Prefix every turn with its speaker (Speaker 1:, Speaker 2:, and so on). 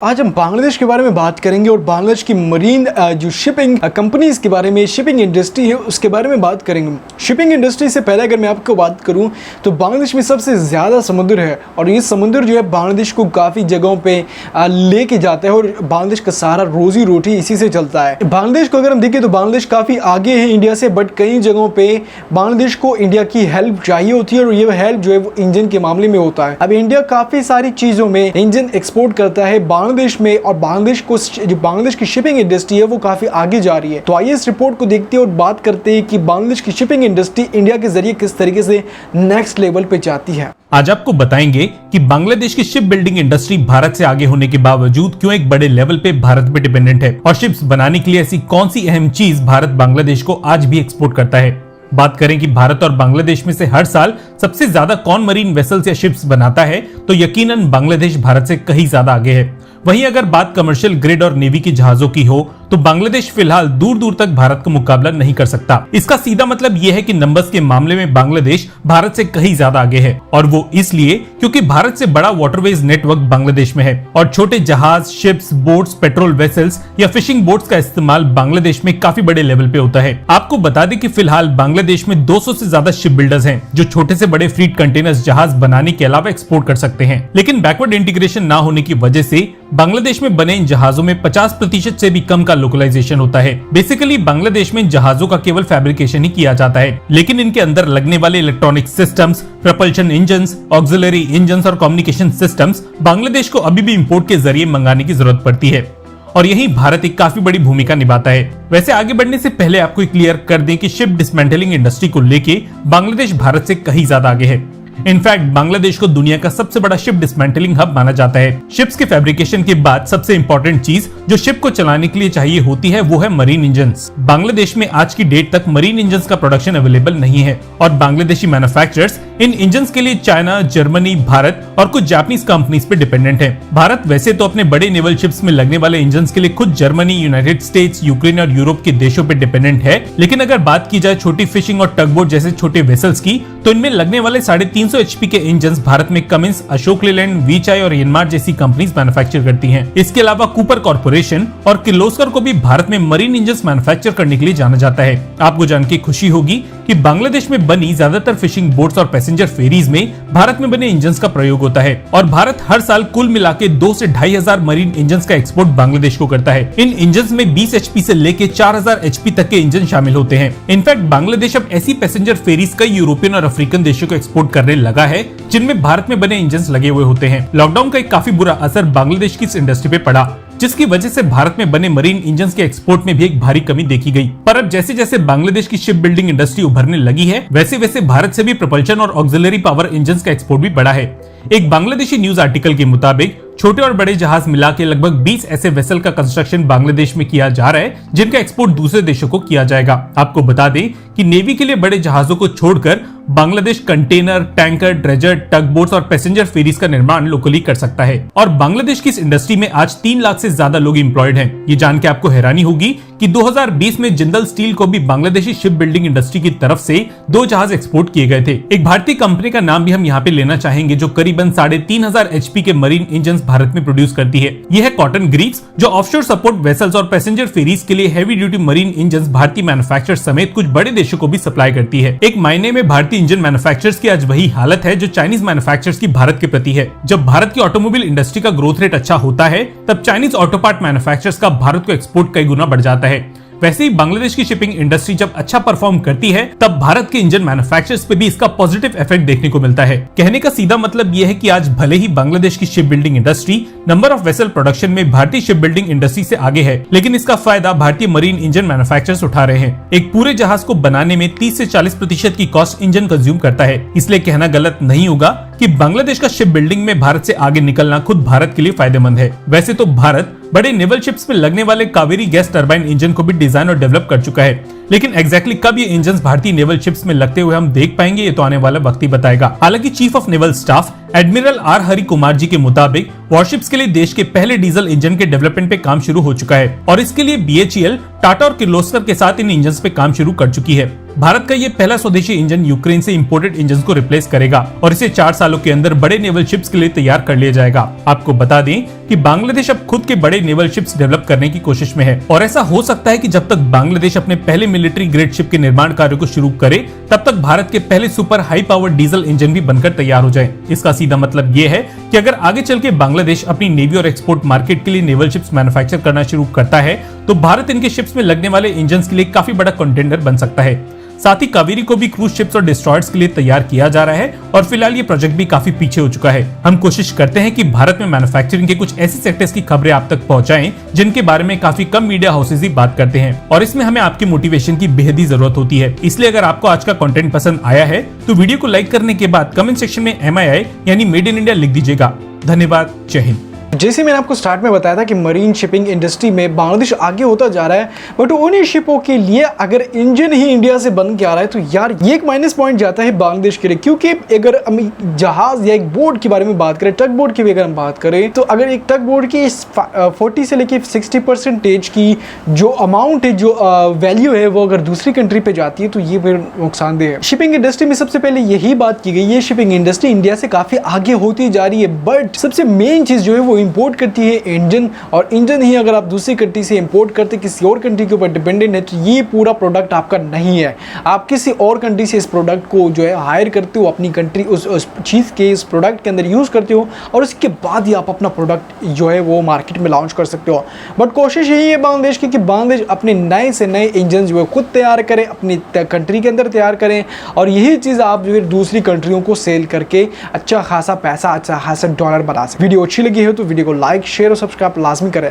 Speaker 1: आज हम बांग्लादेश के बारे में बात करेंगे और बांग्लादेश की मरीन जो शिपिंग कंपनीज के बारे में, शिपिंग इंडस्ट्री है उसके बारे में बात करेंगे। शिपिंग इंडस्ट्री से पहले अगर मैं आपको बात करूं तो बांग्लादेश में सबसे ज़्यादा समुद्र है और ये समुद्र जो है बांग्लादेश को काफ़ी जगहों पे लेके जाता है और बांग्लादेश का सारा रोजी रोटी इसी से चलता है। बांग्लादेश को अगर हम देखें तो बांग्लादेश काफ़ी आगे है इंडिया से, बट कई जगहों पर बांग्लादेश को इंडिया की हेल्प चाहिए होती है और ये हेल्प जो है वो इंजन के मामले में होता है। अब इंडिया काफ़ी सारी चीज़ों में इंजन एक्सपोर्ट करता है बांग्लादेश में और बांग्लादेश को जो बांग्लादेश की शिपिंग इंडस्ट्री है वो काफी आगे जा रही है। तो आइए इस रिपोर्ट को देखते हैं और बात करते हैं कि बांग्लादेश की शिपिंग इंडस्ट्री इंडिया के जरिए किस तरीके से नेक्स्ट लेवल पे जाती है।
Speaker 2: आज आपको बताएंगे कि बांग्लादेश की शिप बिल्डिंग इंडस्ट्री भारत से आगे होने के बावजूद क्यों एक बड़े लेवल पे भारत पे डिपेंडेंट है और शिप्स बनाने के लिए ऐसी कौन सी अहम चीज भारत बांग्लादेश को आज भी एक्सपोर्ट करता है। बात करें कि भारत और बांग्लादेश में से हर साल सबसे ज्यादा कौन मरीन वेसल्स या शिप्स बनाता है तो यकीनन बांग्लादेश भारत से कहीं ज्यादा आगे है। वहीं अगर बात कमर्शियल ग्रेड और नेवी की जहाजों की हो तो बांग्लादेश फिलहाल दूर दूर तक भारत का मुकाबला नहीं कर सकता। इसका सीधा मतलब यह है कि नंबर्स के मामले में बांग्लादेश भारत से कहीं ज्यादा आगे है और वो इसलिए क्योंकि भारत से बड़ा वाटरवेज नेटवर्क बांग्लादेश में है और छोटे जहाज, शिप्स, बोट्स, पेट्रोल वेसल्स या फिशिंग बोट्स का इस्तेमाल बांग्लादेश में काफी बड़े लेवल पे होता है। आपको बता दें कि फिलहाल बांग्लादेश में 200 से ज्यादा शिप बिल्डर्स हैं जो छोटे से बड़े फ्लीट कंटेनर्स जहाज बनाने के अलावा एक्सपोर्ट कर सकते हैं, लेकिन बैकवर्ड इंटीग्रेशन ना होने की वजह से बांग्लादेश में बने इन जहाजों में 50% से भी कम का लोकलाइजेशन होता है। बेसिकली बांग्लादेश में जहाजों का केवल फैब्रिकेशन ही किया जाता है, लेकिन इनके अंदर लगने वाले electronic systems, propulsion engines, auxiliary engines और कम्युनिकेशन सिस्टम्स बांग्लादेश को अभी भी इंपोर्ट के जरिए मंगाने की जरूरत पड़ती है और यही भारत एक काफी बड़ी भूमिका निभाता है। वैसे आगे बढ़ने से पहले आपको क्लियर कर दें कि शिप डिसमेंटलिंग इंडस्ट्री को लेके बांग्लादेश भारत से कहीं ज्यादा आगे है। इनफैक्ट बांग्लादेश को दुनिया का सबसे बड़ा शिप डिसमेंटलिंग हब माना जाता है। शिप्स के फैब्रिकेशन के बाद सबसे इंपॉर्टेंट चीज जो शिप को चलाने के लिए चाहिए होती है वो है मरीन इंजन्स। बांग्लादेश में आज की डेट तक मरीन इंजन्स का प्रोडक्शन अवेलेबल नहीं है और बांग्लादेशी मैन्युफैक्चरर्स इन इंजन्स के लिए चाइना, जर्मनी, भारत और कुछ जापानीज कंपनीज पे डिपेंडेंट है। भारत वैसे तो अपने बड़े नेवल शिप्स में लगने वाले इंजन्स के लिए खुद जर्मनी, यूनाइटेड स्टेट्स, यूक्रेन और यूरोप के देशों पे डिपेंडेंट है, लेकिन अगर बात की जाए छोटी फिशिंग और टगबोट जैसे छोटे वेसल्स की तो इनमें लगने वाले 350 HP के इंजन्स भारत में कमिंस, अशोक लेलैंड, वीचाई और यनमार जैसी कंपनीज मैन्युफैक्चर करती हैं। इसके अलावा कूपर कॉर्पोरेशन और किर्लोस्कर को भी भारत में मरीन इंजन्स मैन्युफैक्चर करने के लिए जाना जाता है। आपको जान के खुशी होगी कि बांग्लादेश में बनी ज्यादातर फिशिंग बोट्स और पैसेंजर फेरीज में भारत में बने इंजन्स का प्रयोग होता है और भारत हर साल कुल मिला के 2 से 2,500 मरीन इंजन्स का एक्सपोर्ट बांग्लादेश को करता है। इन इंजन्स में 20 HP से लेके 4000 HP तक के इंजन शामिल होते हैं। इनफैक्ट बांग्लादेश अब ऐसी पैसेंजर फेरीज कई यूरोपियन और अफ्रीकन देशों को एक्सपोर्ट करने लगा है जिनमें भारत में बने इंजन्स लगे हुए होते हैं। लॉकडाउन का एक काफी बुरा असर बांग्लादेश की इस इंडस्ट्री पे पड़ा जिसकी वजह से भारत में बने मरीन इंजन्स के एक्सपोर्ट में भी एक भारी कमी देखी गई। पर अब जैसे जैसे बांग्लादेश की शिप बिल्डिंग इंडस्ट्री उभरने लगी है वैसे वैसे भारत से भी प्रपल्शन और ऑक्सिलरी पावर इंजन्स का एक्सपोर्ट भी बढ़ा है। एक बांग्लादेशी न्यूज आर्टिकल के मुताबिक छोटे और बड़े जहाज मिला के लगभग 20 ऐसे वेसल का कंस्ट्रक्शन बांग्लादेश में किया जा रहा है जिनका एक्सपोर्ट दूसरे देशों को किया जाएगा। आपको बता दें कि नेवी के लिए बड़े जहाजों को छोड़कर बांग्लादेश कंटेनर, टैंकर, ड्रेजर, टग बोट्स और पैसेंजर फेरीज का निर्माण लोकली कर सकता है और बांग्लादेश की इस इंडस्ट्री में आज 3 लाख से ज्यादा लोग एम्प्लॉयड हैं। ये जान के आपको हैरानी होगी कि 2020 में जिंदल स्टील को भी बांग्लादेशी शिप बिल्डिंग इंडस्ट्री की तरफ से 2 जहाज एक्सपोर्ट किए गए थे। एक भारतीय कंपनी का नाम भी हम यहाँ पे लेना चाहेंगे जो करीबन 3500 HP के मरीन इंजन्स भारत में प्रोड्यूस करती है। यह है कॉटन ग्रीव्स जो ऑफशोर सपोर्ट वेसल्स और पैसेंजर फेरीज के लिए हैवी ड्यूटी मरीन इंजन्स भारतीय मैन्युफैक्चरर समेत कुछ बड़े देशों को भी सप्लाई करती है। एक मायने में भारतीय इंजन मैन्युफैक्चरर्स की आज वही हालत है जो चाइनीज मैन्युफैक्चरर्स की भारत के प्रति है। जब भारत की ऑटोमोबाइल इंडस्ट्री का ग्रोथ रेट अच्छा होता है तब चाइनीज ऑटो पार्ट मैन्युफैक्चरर्स का भारत को एक्सपोर्ट कई गुना बढ़ जाता है। वैसे ही बांग्लादेश की शिपिंग इंडस्ट्री जब अच्छा परफॉर्म करती है तब भारत के इंजन मैन्युफैक्चरर्स पे भी इसका पॉजिटिव इफेक्ट देखने को मिलता है। कहने का सीधा मतलब यह है कि आज भले ही बांग्लादेश की ship building industry number of vessel production में भारतीय शिप बिल्डिंग इंडस्ट्री से आगे है, लेकिन इसका फायदा भारतीय मरीन इंजन मैन्युफैक्चरर्स उठा रहे हैं। एक पूरे जहाज को बनाने में 30 से 40% की कॉस्ट इंजन कंज्यूम करता है, इसलिए कहना गलत नहीं होगा कि बांग्लादेश का शिप बिल्डिंग में भारत से आगे निकलना खुद भारत के लिए फायदेमंद है। वैसे तो भारत बड़े नेवल शिप्स में लगने वाले कावेरी गैस टरबाइन इंजन को भी डिजाइन और डेवलप कर चुका है, लेकिन एग्जैक्टली कब ये इंजन्स भारतीय नेवल शिप्स में लगते हुए हम देख पाएंगे ये तो आने वाला वक्त ही बताएगा। हालांकि chief of naval staff admiral R Hari Kumar ji के मुताबिक वॉरशिप्स के लिए देश के पहले डीजल इंजन के डेवलपमेंट पे काम शुरू हो चुका है और इसके लिए BHEL, टाटा और किर्लोस्कर के साथ इन इंजन्स पे काम शुरू कर चुकी है। भारत का ये पहला स्वदेशी इंजन यूक्रेन से इंपोर्टेड इंजन को रिप्लेस करेगा और इसे 4 सालों के अंदर बड़े नेवल शिप्स के लिए तैयार कर लिया जाएगा। आपको बता दें कि बांग्लादेश अब खुद के बड़े नेवल शिप्स डेवलप करने की कोशिश में है और ऐसा हो सकता है कि जब तक बांग्लादेश अपने पहले मिलिट्री ग्रेड शिप के निर्माण कार्य को शुरू करे तब तक भारत के पहले super high power diesel engine भी बनकर तैयार हो जाए। इसका सीधा मतलब ये है कि अगर आगे चल के बांग्लादेश अपनी नेवी और एक्सपोर्ट मार्केट के लिए नेवल शिप्स मैन्युफैक्चर करना शुरू करता है तो भारत इनके शिप्स में लगने वाले इंजन के लिए काफी बड़ा कंटेंडर बन सकता है। साथ ही कावेरी को भी क्रूज शिप्स और डिस्ट्रॉयर्स के लिए तैयार किया जा रहा है और फिलहाल ये प्रोजेक्ट भी काफी पीछे हो चुका है। हम कोशिश करते हैं कि भारत में मैन्युफैक्चरिंग के कुछ ऐसे सेक्टर्स की खबरें आप तक पहुंचाएं जिनके बारे में काफी कम मीडिया हाउसेज ही बात करते हैं और इसमें हमें आपकी मोटिवेशन की बेहद ही जरूरत होती है। इसलिए अगर आपको आज का कंटेंट पसंद आया है तो वीडियो को लाइक करने के बाद कमेंट सेक्शन में MII यानी मेड इन इंडिया लिख दीजिएगा। धन्यवाद। जय हिंद।
Speaker 1: जैसे मैंने आपको स्टार्ट में बताया था कि मरीन शिपिंग इंडस्ट्री में बांग्लादेश आगे होता जा रहा है, बट उन्हीं शिपों के लिए अगर इंजन ही इंडिया से बन के आ रहा है तो यार ये एक माइनस पॉइंट जाता है बांग्लादेश के लिए। क्योंकि अगर हम जहाज या एक बोट के बारे में बात करें, टग बोट की भी अगर हम बात करें, तो अगर एक टग बोट की 40 से लेकर 60% की जो अमाउंट है, जो वैल्यू है, वो अगर दूसरी कंट्री पे जाती है तो ये फिर नुकसानदेह है। शिपिंग इंडस्ट्री में सबसे पहले यही बात की गई है, शिपिंग इंडस्ट्री इंडिया से काफ़ी आगे होती जा रही है, बट सबसे मेन चीज़ जो है वो इंपोर्ट करती है इंजन, और इंजन ही अगर आप दूसरी कंट्री से इंपोर्ट करते, किसी और कंट्री के ऊपर डिपेंडेंट है, तो ये पूरा प्रोडक्ट आपका नहीं है। आप किसी और कंट्री से इस प्रोडक्ट को जो है हायर करते हो, अपनी कंट्री उस चीज़ के इस प्रोडक्ट के अंदर यूज़ करते हो, और उसके बाद ही आप अपना प्रोडक्ट जो है वो मार्केट में लॉन्च कर सकते हो। बट कोशिश यही है बांग्लादेश की कि बांग्लादेश अपने नए से नए इंजन जो है खुद तैयार करें, अपनी कंट्री के अंदर तैयार करें, और यही चीज़ आप जो है दूसरी कंट्रियों को सेल करके अच्छा खासा पैसा, अच्छा खासा डॉलर बना सकते। वीडियो अच्छी लगी है तो वीडियो को लाइक, शेयर और सब्सक्राइब लाजमी करें।